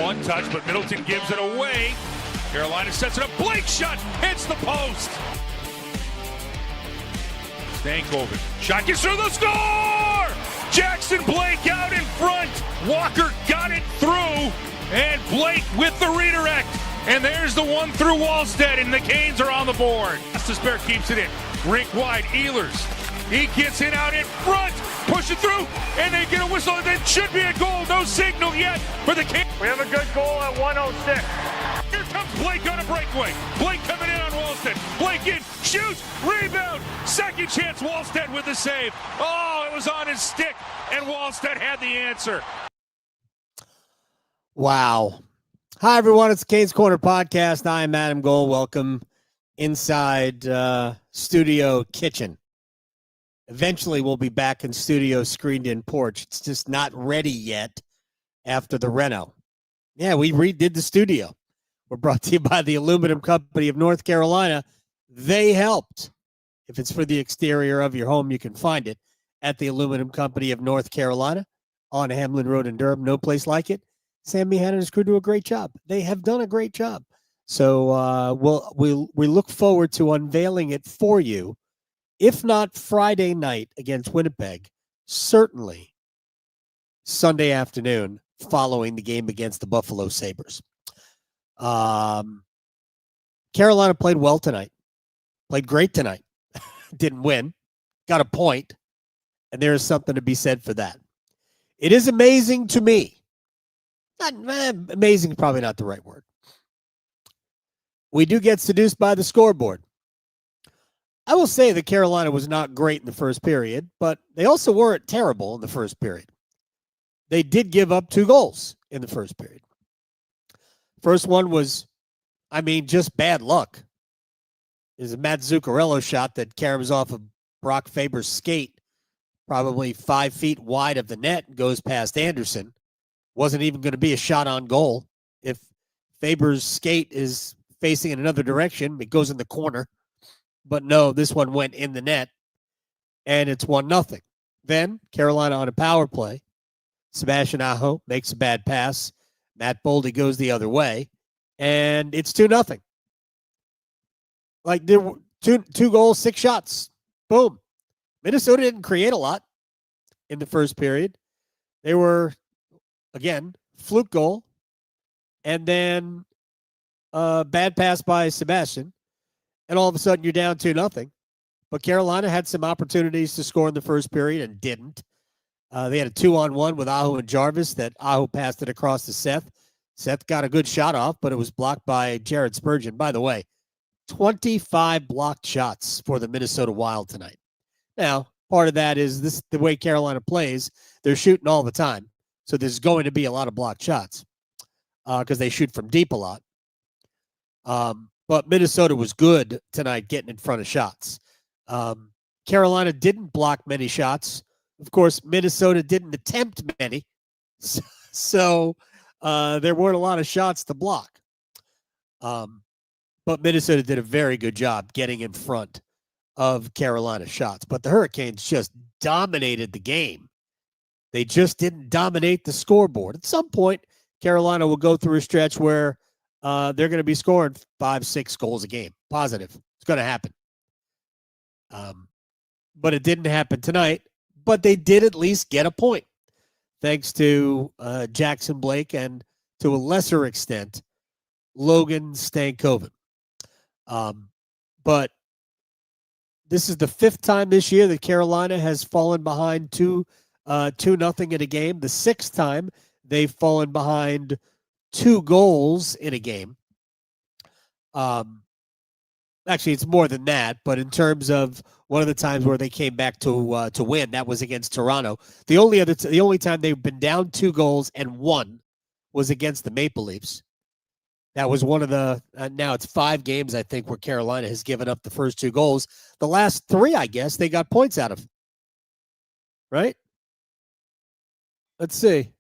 one touch, but Middleton gives it away. Carolina sets it up. Blake shot hits the post. Stankoven. Shot gets through the score! Jackson Blake out in front. Walker got it through. And Blake with the redirect. And there's the one through Wallstedt, and the Canes are on the board. Despair keeps it in. Rink wide, Ehlers. He gets it out in front. Push it through, and they get a whistle. And it should be a goal. No signal yet for the Canes. We have a good goal at 106. Here comes Blake on a breakaway. Blake coming in on Wallstedt. Blake in, shoots, rebound. Second chance, Wallstedt with the save. Oh, it was on his stick, and Wallstedt had the answer. Wow. Hi, everyone. It's the Canes Corner Podcast. I am Adam Gold. Welcome inside studio kitchen. Eventually, we'll be back in studio screened-in porch. It's just not ready yet after the reno. Yeah, we redid the studio. We're brought to you by the Aluminum Company of North Carolina. They helped. If it's for the exterior of your home, you can find it at the Aluminum Company of North Carolina on Hamlin Road in Durham. No place like it. Sam Meehan and his crew do a great job. They have done a great job. So we look forward to unveiling it for you. If not Friday night against Winnipeg, certainly Sunday afternoon following the game against the Buffalo Sabres. Carolina played well tonight. Played great tonight. Didn't win. Got a point. And there is something to be said for that. It is amazing to me. Amazing, probably not the right word. We do get seduced by the scoreboard. I will say that Carolina was not great in the first period, but they also weren't terrible in the first period. They did give up 2 goals in the first period. First one was, just bad luck. It was a Matt Zuccarello shot that caroms off of Brock Faber's skate, probably 5 feet wide of the net, and goes past Andersen. Wasn't even going to be a shot on goal. If Faber's skate is facing in another direction, it goes in the corner. But no, this one went in the net, and it's 1-0. Then Carolina on a power play. Sebastian Aho makes a bad pass. Matt Boldy goes the other way, and it's 2-0. Like, there were two goals, 6 shots. Boom. Minnesota didn't create a lot in the first period. They were, again, fluke goal, and then a bad pass by Sebastian. And all of a sudden, you're down 2-0. But Carolina had some opportunities to score in the first period and didn't. They had a 2-on-1 with Aho and Jarvis that Aho passed it across to Seth. Seth got a good shot off, but it was blocked by Jared Spurgeon. By the way, 25 blocked shots for the Minnesota Wild tonight. Now, part of that is the way Carolina plays. They're shooting all the time. So there's going to be a lot of blocked shots because they shoot from deep a lot. But Minnesota was good tonight getting in front of shots. Carolina didn't block many shots. Of course, Minnesota didn't attempt many. So there weren't a lot of shots to block. But Minnesota did a very good job getting in front of Carolina shots. But the Hurricanes just dominated the game. They just didn't dominate the scoreboard. At some point, Carolina will go through a stretch where they're going to be scoring 5-6 goals a game. Positive. It's going to happen. But it didn't happen tonight. But they did at least get a point. Thanks to Jackson Blake and, to a lesser extent, Logan Stankoven. But this is the 5th time this year that Carolina has fallen behind 2-0 in a game. The 6th time they've fallen behind 2 goals in a game. Actually, it's more than that, but in terms of one of the times where they came back to win, that was against Toronto. The only time they've been down 2 goals and won was against the Maple Leafs. That was one of the now it's 5 games, I think, where Carolina has given up the first 2 goals. The last 3, I guess, they got points out of. Right? Let's see.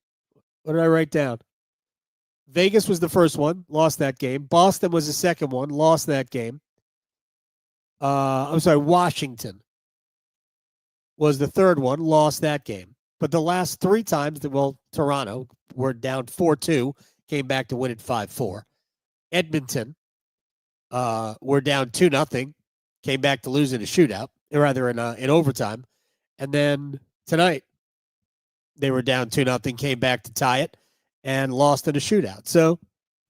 What did I write down? Vegas was the first one, lost that game. Boston was the second one, lost that game. Washington was the third one, lost that game. But the last 3 times, Toronto were down 4-2, came back to win it 5-4. Edmonton were down 2-0, came back to lose in a shootout, or rather in overtime. And then tonight, they were down 2-0, came back to tie it, and lost in a shootout. So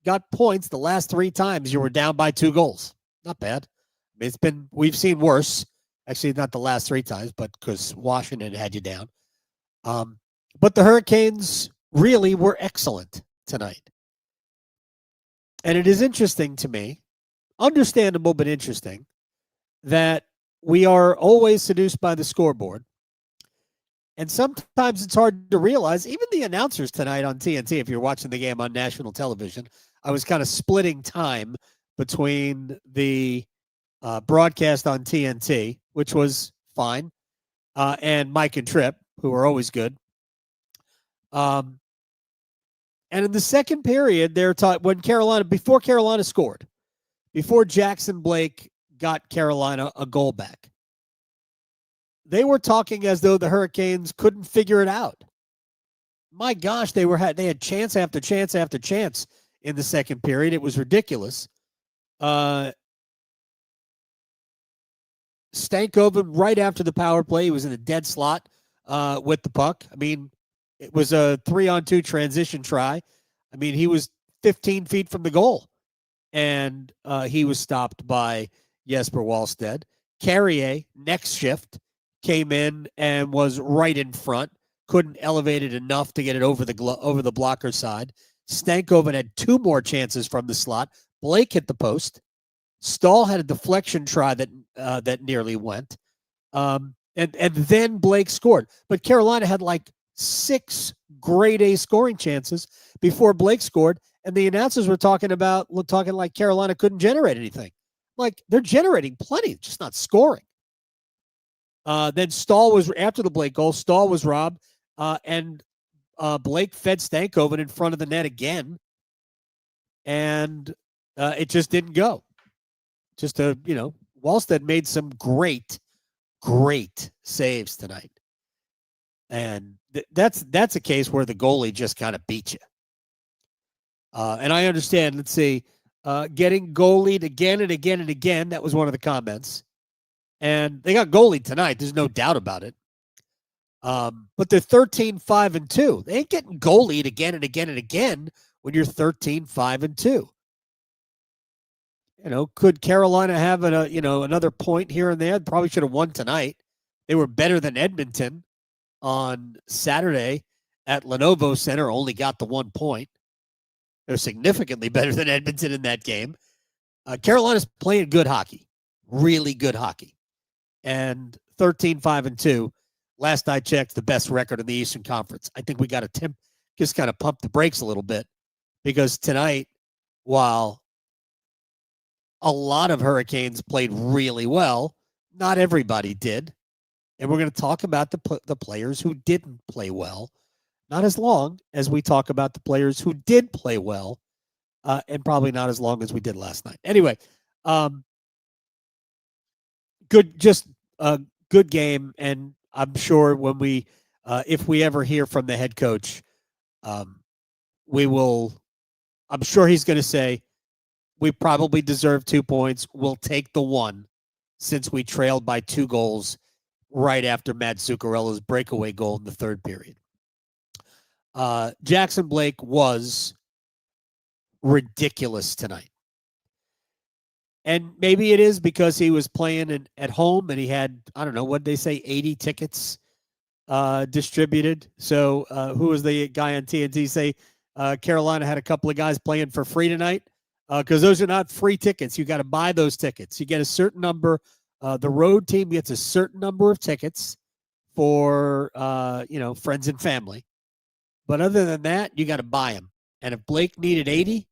got points the last 3 times you were down by 2 goals. Not bad. I mean, we've seen worse. Actually, not the last 3 times, but because Washington had you down. But the Hurricanes really were excellent tonight. And it is interesting to me, understandable but interesting, that we are always seduced by the scoreboard. And sometimes it's hard to realize, even the announcers tonight on TNT, if you're watching the game on national television, I was kind of splitting time between the broadcast on TNT, which was fine, and Mike and Tripp, who are always good. And in the second period, before Carolina scored, before Jackson Blake got Carolina a goal back, they were talking as though the Hurricanes couldn't figure it out. My gosh, they had chance after chance after chance in the second period. It was ridiculous. Stankoven, right after the power play, he was in a dead slot with the puck. I mean, it was a 3-on-2 transition try. I mean, he was 15 feet from the goal, and he was stopped by Jesper Wallstedt. Carrier, next shift, came in and was right in front. Couldn't elevate it enough to get it over the blocker side. Stankoven had 2 more chances from the slot. Blake hit the post. Stahl had a deflection try that nearly went. And then Blake scored. But Carolina had like 6 grade A scoring chances before Blake scored. And the announcers were talking like Carolina couldn't generate anything. Like, they're generating plenty, just not scoring. Then Stahl was, after the Blake goal, Stahl was robbed, and Blake fed Stankoven in front of the net again, and it just didn't go. Wallstedt made some great saves tonight, and that's a case where the goalie just kind of beat you. And I understand. Let's see, getting goalied again and again and again. That was one of the comments. And they got goalied tonight. There's no doubt about it. But they're 13-5-2. They ain't getting goalied again and again and again when you're 13-5-2. Could Carolina have another point here and there? Probably should have won tonight. They were better than Edmonton on Saturday at Lenovo Center. Only got the 1 point. They're significantly better than Edmonton in that game. Carolina's playing good hockey, really good hockey. And 13-5-2, last I checked, the best record in the Eastern Conference. I think we got to just kind of pump the brakes a little bit, because tonight, while a lot of Hurricanes played really well, not everybody did. And we're going to talk about the players who didn't play well, not as long as we talk about the players who did play well, and probably not as long as we did last night. Anyway, good game, and I'm sure when if we ever hear from the head coach, I'm sure he's going to say, we probably deserve 2 points. We'll take the 1, since we trailed by 2 goals right after Matt Zuccarella's breakaway goal in the third period. Jackson Blake was ridiculous tonight. And maybe it is because he was playing at home and he had, I don't know, what they say, 80 tickets distributed. So who was the guy on TNT say Carolina had a couple of guys playing for free tonight? Because those are not free tickets. You got to buy those tickets. You get a certain number. The road team gets a certain number of tickets for, friends and family. But other than that, you got to buy them. And if Blake needed 80,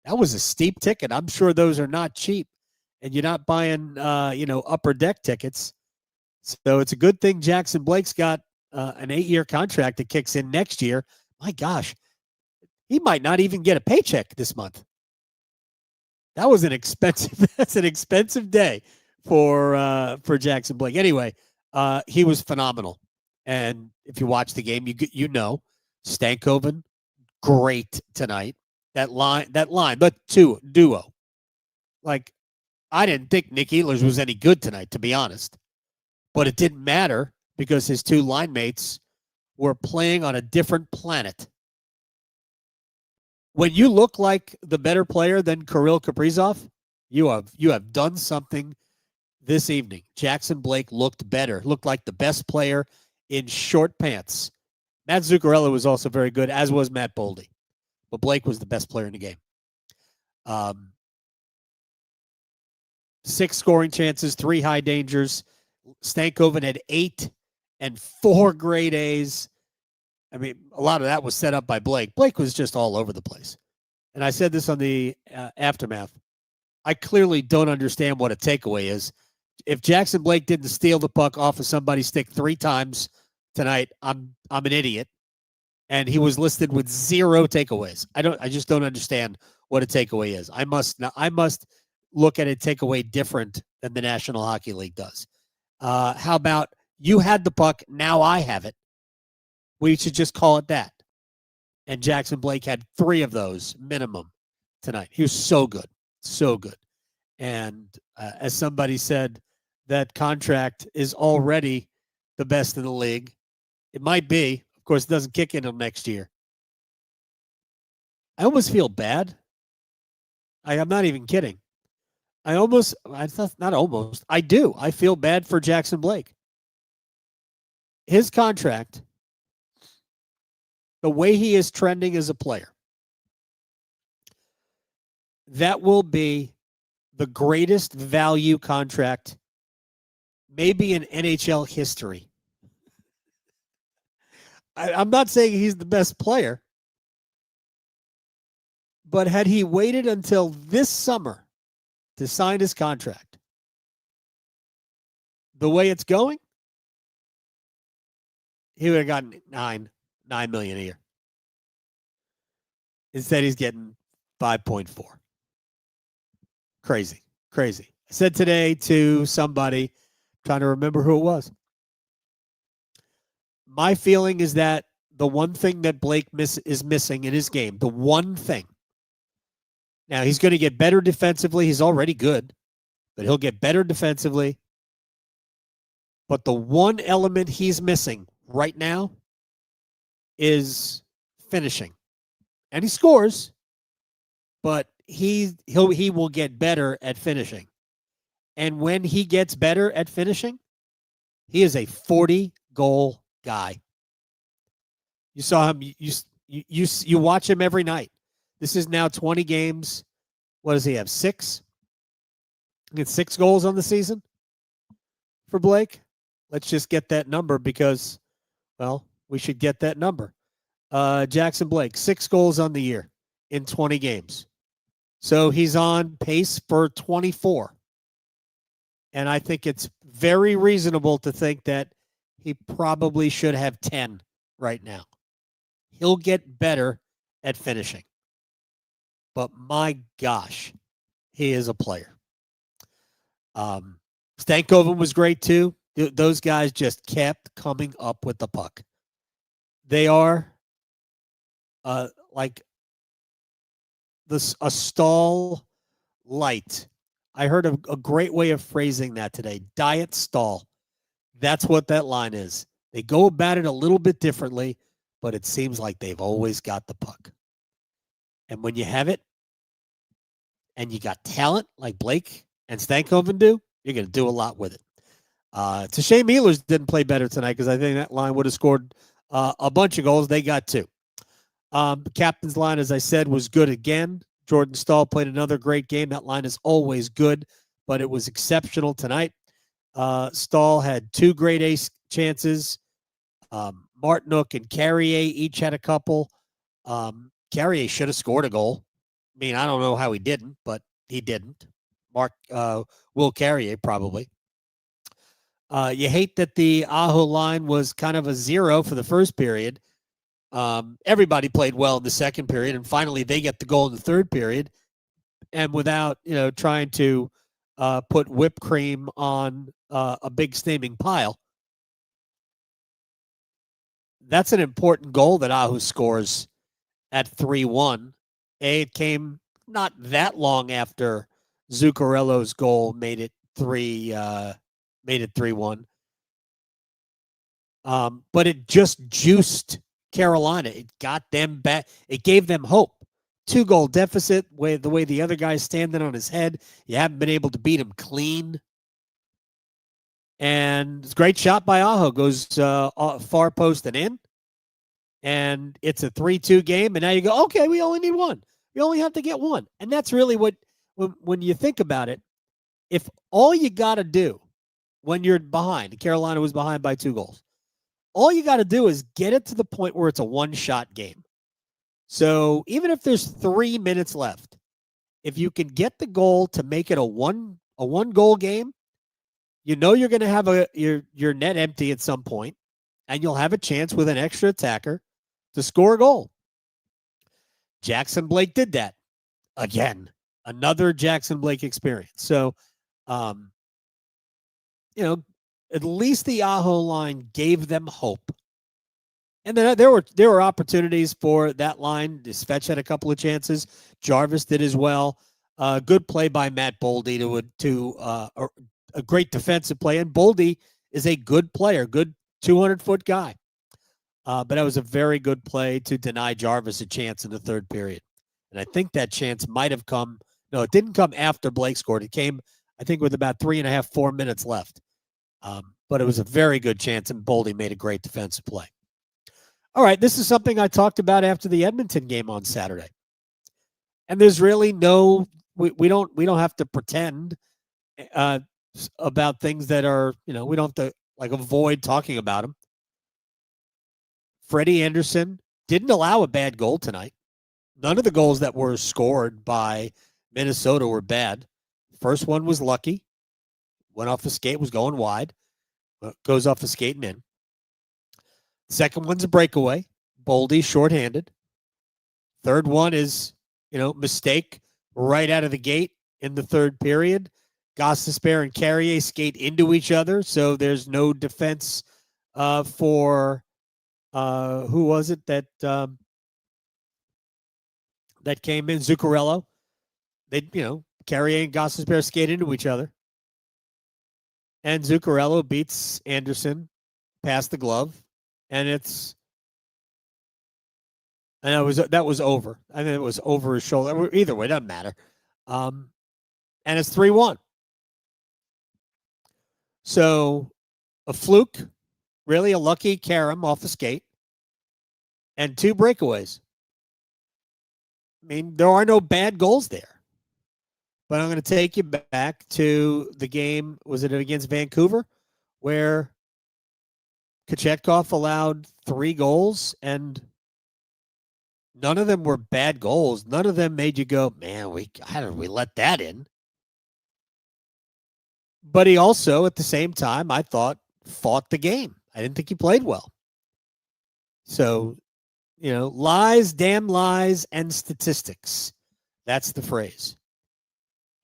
that was a steep ticket. I'm sure those are not cheap. And you're not buying, upper deck tickets. So it's a good thing Jackson Blake's got an 8-year contract that kicks in next year. My gosh, he might not even get a paycheck this month. That was that's an expensive day for Jackson Blake. Anyway, he was phenomenal. And if you watch the game, you know, Stankoven, great tonight. That duo. Like, I didn't think Nick Ehlers was any good tonight, to be honest. But it didn't matter because his two line mates were playing on a different planet. When you look like the better player than Kirill Kaprizov, you have done something this evening. Jackson Blake looked better, looked like the best player in short pants. Matt Zuccarello was also very good, as was Matt Boldy. But Blake was the best player in the game. 6 scoring chances, 3 high dangers. Stankoven had 8 and 4 grade A's. I mean, a lot of that was set up by Blake. Blake was just all over the place. And I said this on the aftermath. I clearly don't understand what a takeaway is. If Jackson Blake didn't steal the puck off of somebody's stick 3 times tonight, I'm an idiot. And he was listed with 0 takeaways. I just don't understand what a takeaway is. I must look at a takeaway different than the National Hockey League does. How about you had the puck, now I have it? We should just call it that. And Jackson Blake had 3 of those minimum tonight. He was so good, so good. And as somebody said, that contract is already the best in the league. It might be. Of course, it doesn't kick in until next year. I almost feel bad. I'm not even kidding. I do. I feel bad for Jackson Blake. His contract, the way he is trending as a player, that will be the greatest value contract maybe in NHL history. I'm not saying he's the best player, but had he waited until this summer to sign his contract, the way it's going, he would have gotten $9 million a year. Instead, he's getting 5.4. Crazy. I said today to somebody, trying to remember who it was, my feeling is that the one thing that Blake is missing in his game, the one thing. Now, he's going to get better defensively. He's already good, but he'll get better defensively. But the one element he's missing right now is finishing. And he scores, but he will get better at finishing. And when he gets better at finishing, he is a 40-goal guy. You saw him. You watch him every night. This is now 20 games. What does he have? 6? He gets 6 goals on the season for Blake. Let's just get that number because, well, we should get that number. Jackson Blake, 6 goals on the year in 20 games. So he's on pace for 24. And I think it's very reasonable to think that he probably should have 10 right now. He'll get better at finishing. But my gosh, he is a player. Stankoven was great too. Those guys just kept coming up with the puck. They are like a stall light. I heard a great way of phrasing that today. Diet stall. That's what that line is. They go about it a little bit differently, but it seems like they've always got the puck. And when you have it and you got talent like Blake and Stankoven do, you're going to do a lot with it. It's a shame Ehlers didn't play better tonight because I think that line would have scored a bunch of goals. They got 2. The captain's line, as I said, was good again. Jordan Staal played another great game. That line is always good, but it was exceptional tonight. Staal had 2 great ace chances. Martinook and Carrier each had a couple. Carrier should have scored a goal. I mean, I don't know how he didn't, but he didn't. Will Carrier probably. You hate that the Aho line was kind of a 0 for the first period. Everybody played well in the second period, and finally they get the goal in the third period. And without, trying to put whipped cream on a big steaming pile, that's an important goal that Aho scores at 3-1. It came not that long after Zuccarello's goal made it 3-1. But it just juiced Carolina. It got them back. It gave them hope. 2-goal deficit, the way the other guy's standing on his head. You haven't been able to beat him clean. And it's a great shot by Aho. Goes far post and in. And it's a 3-2 game. And now you go, okay, we only need one. We only have to get one. And that's really what, when you think about it, if all you got to do when you're behind, Carolina was behind by 2 goals, all you got to do is get it to the point where it's a one-shot game. So even if there's 3 minutes left, if you can get the goal to make it a one-goal game, you know you're going to have your net empty at some point, and you'll have a chance with an extra attacker to score a goal. Jackson Blake did that. Again, another Jackson Blake experience. So, at least the Aho line gave them hope. And then there were opportunities for that line. Svetch had a couple of chances. Jarvis did as well. Good play by Matt Boldy to a great defensive play. And Boldy is a good player, good 200-foot guy. But that was a very good play to deny Jarvis a chance in the third period. And I think that chance might have come. No, it didn't come after Blake scored. It came, I think, with about 3.5, 4 minutes left. But it was a very good chance, and Boldy made a great defensive play. All right, this is something I talked about after the Edmonton game on Saturday. And there's really we don't have to pretend about things that are, we don't have to avoid talking about them. Freddie Andersen didn't allow a bad goal tonight. None of the goals that were scored by Minnesota were bad. First one was lucky. Went off the skate, was going wide. Goes off the skate and in. Second one's a breakaway. Boldy shorthanded. Third one is, mistake right out of the gate in the third period. Gostisbehere and Carrier skate into each other, so there's no defense for who was it that came in? Zuccarello. They, Carrier and Gostisbehere skate into each other. And Zuccarello beats Andersen past the glove. And that was over. I think it was over his shoulder. Either way, it doesn't matter. And it's 3-1. So a fluke, really a lucky carom off the skate, and 2 breakaways. I mean, there are no bad goals there. But I'm going to take you back to the game, was it against Vancouver, where Kochetkov allowed 3 goals, and none of them were bad goals. None of them made you go, man, how did we let that in? But he also, at the same time, I thought, fought the game. I didn't think he played well. So, lies, damn lies, and statistics. That's the phrase.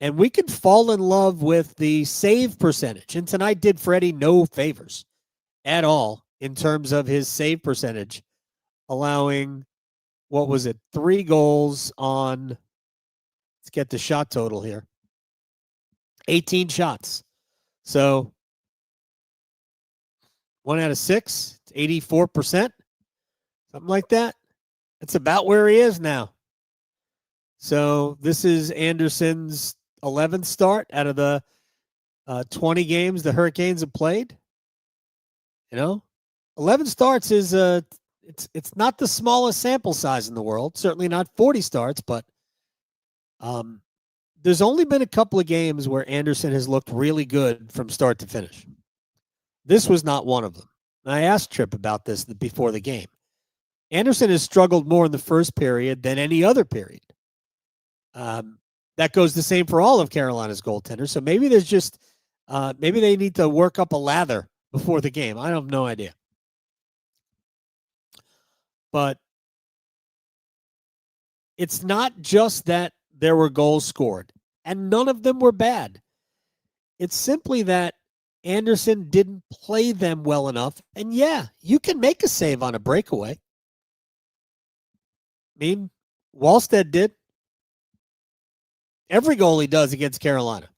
And we could fall in love with the save percentage. And tonight did Freddie no favors at all in terms of his save percentage, allowing, 3 goals on, let's get the shot total here, 18 shots. So 1 out of 6, it's 84%, something like that. That's about where he is now. So this is Andersen's 11th start out of the 20 games the Hurricanes have played. 11 starts is it's not the smallest sample size in the world. Certainly not 40 starts, but there's only been a couple of games where Andersen has looked really good from start to finish. This was not one of them. And I asked Tripp about this before the game. Andersen has struggled more in the first period than any other period. That goes the same for all of Carolina's goaltenders. So maybe there's just maybe they need to work up a lather before the game. I have no idea. But it's not just that there were goals scored, and none of them were bad. It's simply that Andersen didn't play them well enough. And yeah, you can make a save on a breakaway. mean, Wallstedt did. Every goalie does against Carolina.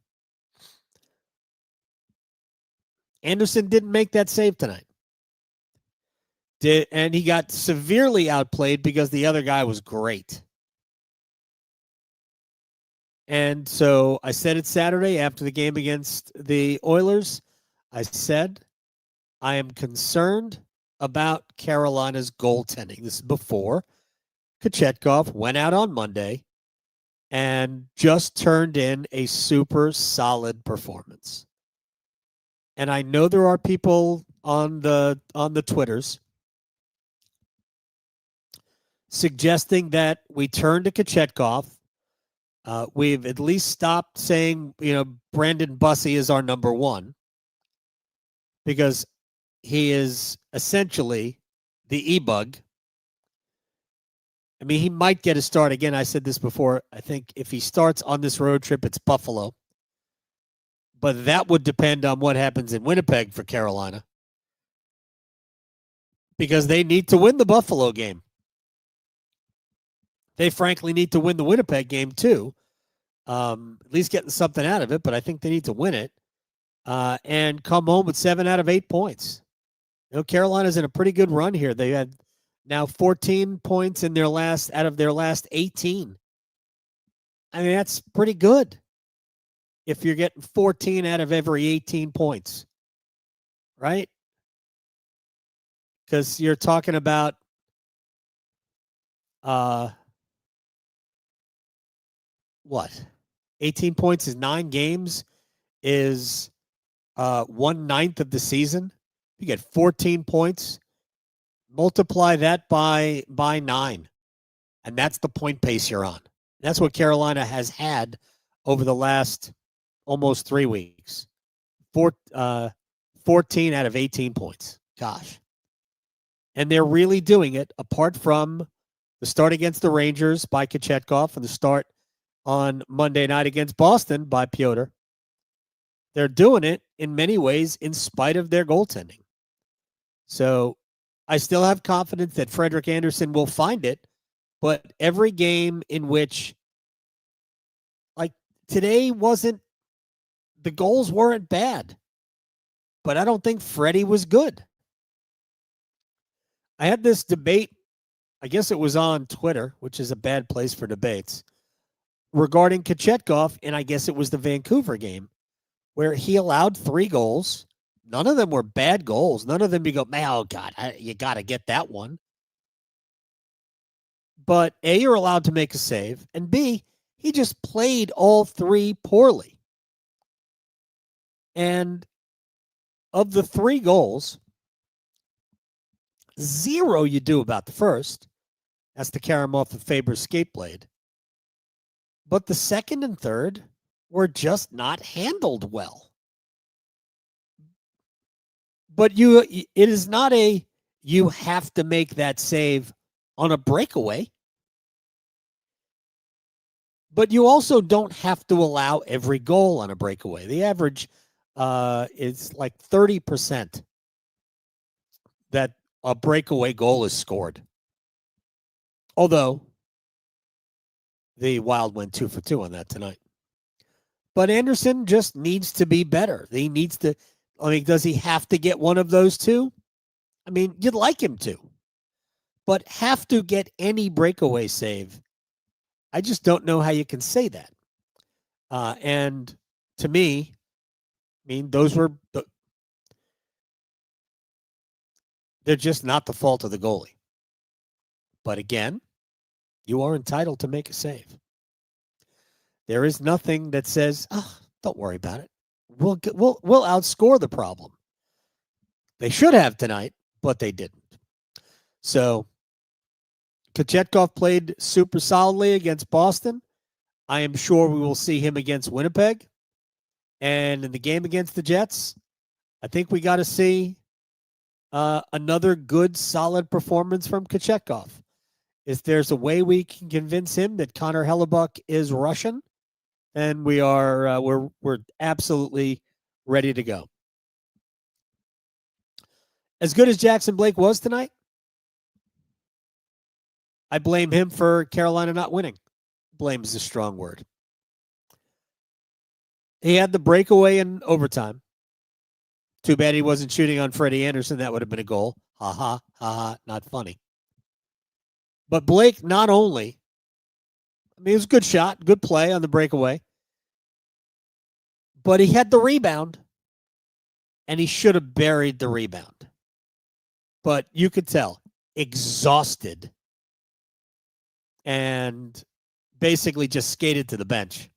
Andersen didn't make that save tonight. And he got severely outplayed because the other guy was great. And so I said it Saturday after the game against the Oilers. I said, I am concerned about Carolina's goaltending. This is before Kochetkov went out on Monday and just turned in a super solid performance. And I know there are people on the Twitters suggesting that we turn to Kochetkov. We've at least stopped saying, Brandon Bussey is our number one, because he is essentially the e-bug. I mean, he might get a start. Again, I said this before. I think if he starts on this road trip, it's Buffalo. But that would depend on what happens in Winnipeg for Carolina, because they need to win the Buffalo game. They frankly need to win the Winnipeg game too. At least getting something out of it, but I think they need to win it and come home with 7 out of 8 points. Carolina's in a pretty good run here. They had now 14 points in out of their last 18. I mean, that's pretty good if you're getting 14 out of every 18 points, right? Because you're talking about 18 points is 9 games, is 1/9 of the season. You get 14 points, multiply that by 9, and that's the point pace you're on. That's what Carolina has had over the last almost 3 weeks. 14 out of 18 points. Gosh. And they're really doing it, apart from the start against the Rangers by Kochetkov and the start on Monday night against Boston by Piotr. They're doing it in many ways in spite of their goaltending. So I still have confidence that Frederik Andersen will find it, but every game in which, like today, the goals weren't bad, but I don't think Freddie was good. I had this debate, I guess it was on Twitter, which is a bad place for debates, regarding Kochetkov, and I guess it was the Vancouver game, where he allowed 3 goals. None of them were bad goals. None of them you go, man, oh, God, you got to get that one. But A, you're allowed to make a save, and B, he just played all 3 poorly. And of the 3 goals, 0 you do about the first. That's to carry him off of Faber's skate blade. But the second and third were just not handled well. But it is not you have to make that save on a breakaway. But you also don't have to allow every goal on a breakaway. The average is like 30% that a breakaway goal is scored. Although the Wild went 2 for 2 on that tonight. But Andersen just needs to be better. He needs to, does he have to get one of those 2? I mean, you'd like him to. But have to get any breakaway save, I just don't know how you can say that. And to me, those were, they're just not the fault of the goalie. But again, you are entitled to make a save. There is nothing that says, don't worry about it. We'll outscore the problem. They should have tonight, but they didn't. So Kochetkov played super solidly against Boston. I am sure we will see him against Winnipeg. And in the game against the Jets, I think we got to see another good, solid performance from Kochetkov. If there's a way we can convince him that Connor Hellebuck is Russian, then we're absolutely ready to go. As good as Jackson Blake was tonight, I blame him for Carolina not winning. Blame is a strong word. He had the breakaway in overtime. Too bad he wasn't shooting on Freddie Andersen. That would have been a goal. Ha ha, ha ha, not funny. But Blake not only, I mean, it was a good shot, good play on the breakaway, but he had the rebound, and he should have buried the rebound. But you could tell, exhausted, and basically just skated to the bench.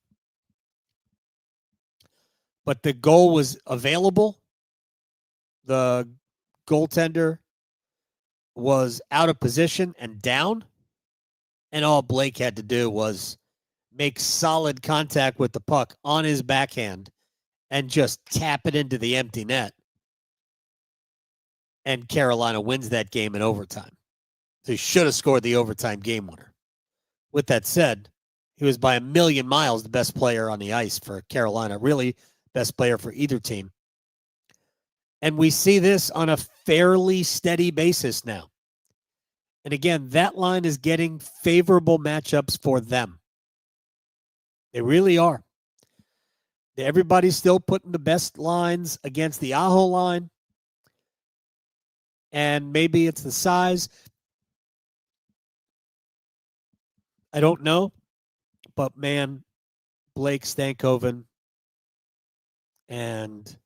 But the goal was available. The goaltender was out of position and down, and all Blake had to do was make solid contact with the puck on his backhand and just tap it into the empty net. And Carolina wins that game in overtime. So he should have scored the overtime game winner. With that said, he was by a million miles the best player on the ice for Carolina, really best player for either team. And we see this on a fairly steady basis now. And again, that line is getting favorable matchups for them. They really are. Everybody's still putting the best lines against the Aho line. And maybe it's the size. I don't know. But man, Blake Stankoven and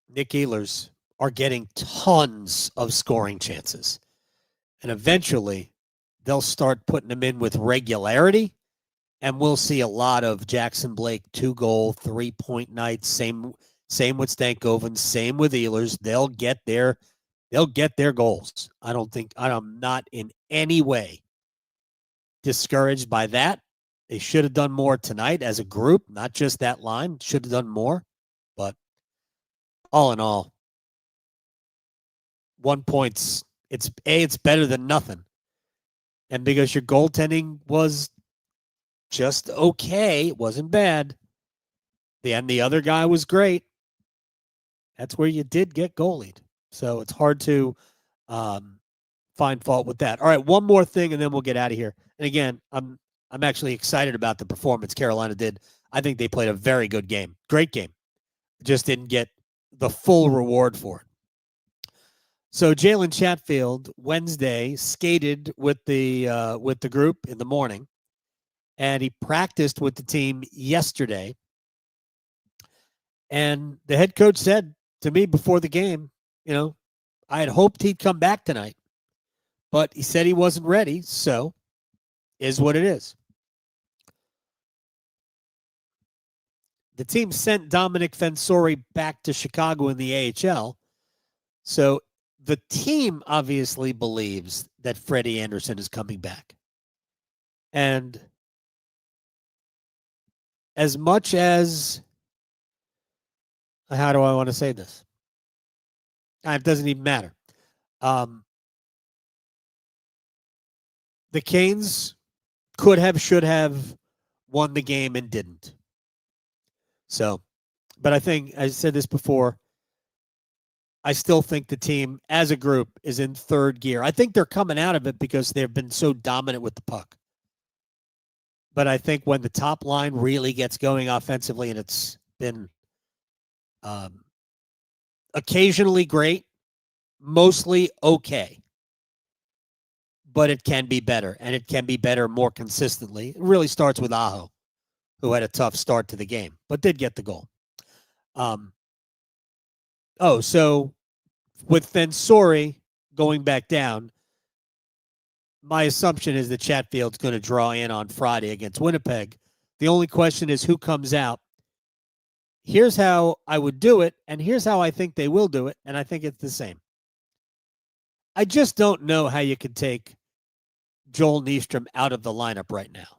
Nick Ehlers are getting tons of scoring chances. And eventually, they'll start putting them in with regularity, and we'll see a lot of Jackson Blake 2-goal, 3-point nights. Same with Stankoven, same with Ehlers. They'll get their goals. I'm not in any way discouraged by that. They should have done more tonight as a group, not just that line. Should have done more. But all in all, 1 point, it's better than nothing. And because your goaltending was just okay, it wasn't bad, and the other guy was great, that's where you did get goalied. So it's hard to find fault with that. All right, one more thing, and then we'll get out of here. And again, I'm actually excited about the performance Carolina did. I think they played a very good game. Great game. Just didn't get the full reward for it. So Jalen Chatfield Wednesday skated with the group in the morning, and he practiced with the team yesterday. And the head coach said to me before the game, I had hoped he'd come back tonight, but he said he wasn't ready. So is what it is. The team sent Dominic Fensori back to Chicago in the AHL. So the team obviously believes that Freddie Andersen is coming back. And as much as, how do I want to say this? It doesn't even matter. The Canes could have, should have won the game and didn't. So, but I think, I said this before, I still think the team as a group is in third gear. I think they're coming out of it because they've been so dominant with the puck. But I think when the top line really gets going offensively, and it's been occasionally great, mostly okay, but it can be better, and it can be better more consistently. It really starts with Aho, who had a tough start to the game, but did get the goal. So with Fensori going back down, my assumption is that Chatfield's going to draw in on Friday against Winnipeg. The only question is who comes out. Here's how I would do it, and here's how I think they will do it, and I think it's the same. I just don't know how you could take Joel Nyström out of the lineup right now.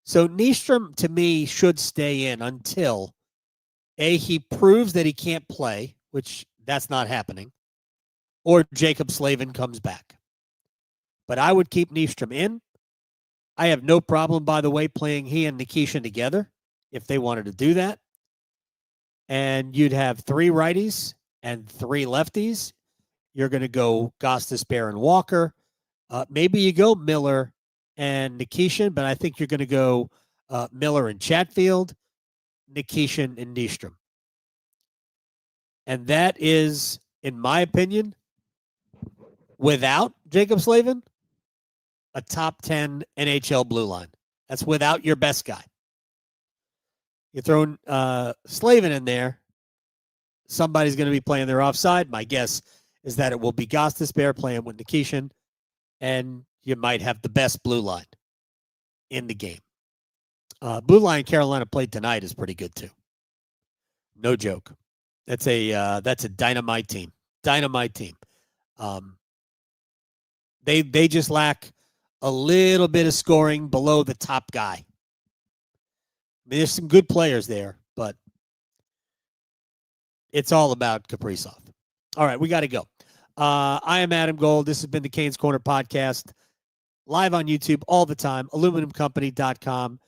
So Nyström, to me, should stay in until, A, he proves that he can't play, which that's not happening, or Jacob Slavin comes back. But I would keep Nyström in. I have no problem, by the way, playing he and Nikisha together if they wanted to do that. And you'd have 3 righties and 3 lefties. You're going to go Gostisbehere and Walker. Maybe you go Miller and Nikishin, but I think you're going to go Miller and Chatfield, Nikishin and Nystrom. And that is, in my opinion, without Jacob Slavin, a top 10 NHL blue line. That's without your best guy. You're throwing Slavin in there, somebody's going to be playing their offside. My guess is that it will be Gostisbehere playing with Nikishin, and you might have the best blue line in the game. Blue line Carolina played tonight is pretty good too. No joke. That's a dynamite team. Dynamite team. They just lack a little bit of scoring below the top guy. I mean, there's some good players there, but it's all about Kaprizov. All right, we got to go. I am Adam Gold. This has been the Canes Corner podcast, live on YouTube all the time, aluminumcompany.com.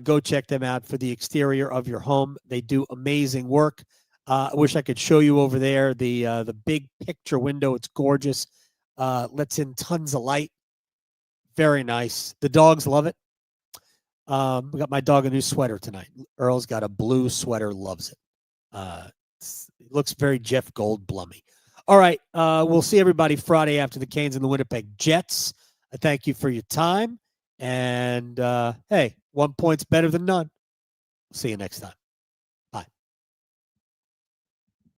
Go check them out for the exterior of your home. They do amazing work. I wish I could show you over there the big picture window. It's gorgeous. Lets in tons of light. Very nice. The dogs love it. We got my dog a new sweater tonight. Earl's got a blue sweater, loves it. It looks very Jeff Goldblummy. All right, we'll see everybody Friday after the Canes and the Winnipeg Jets. I thank you for your time. And, hey, 1 point's better than none. See you next time.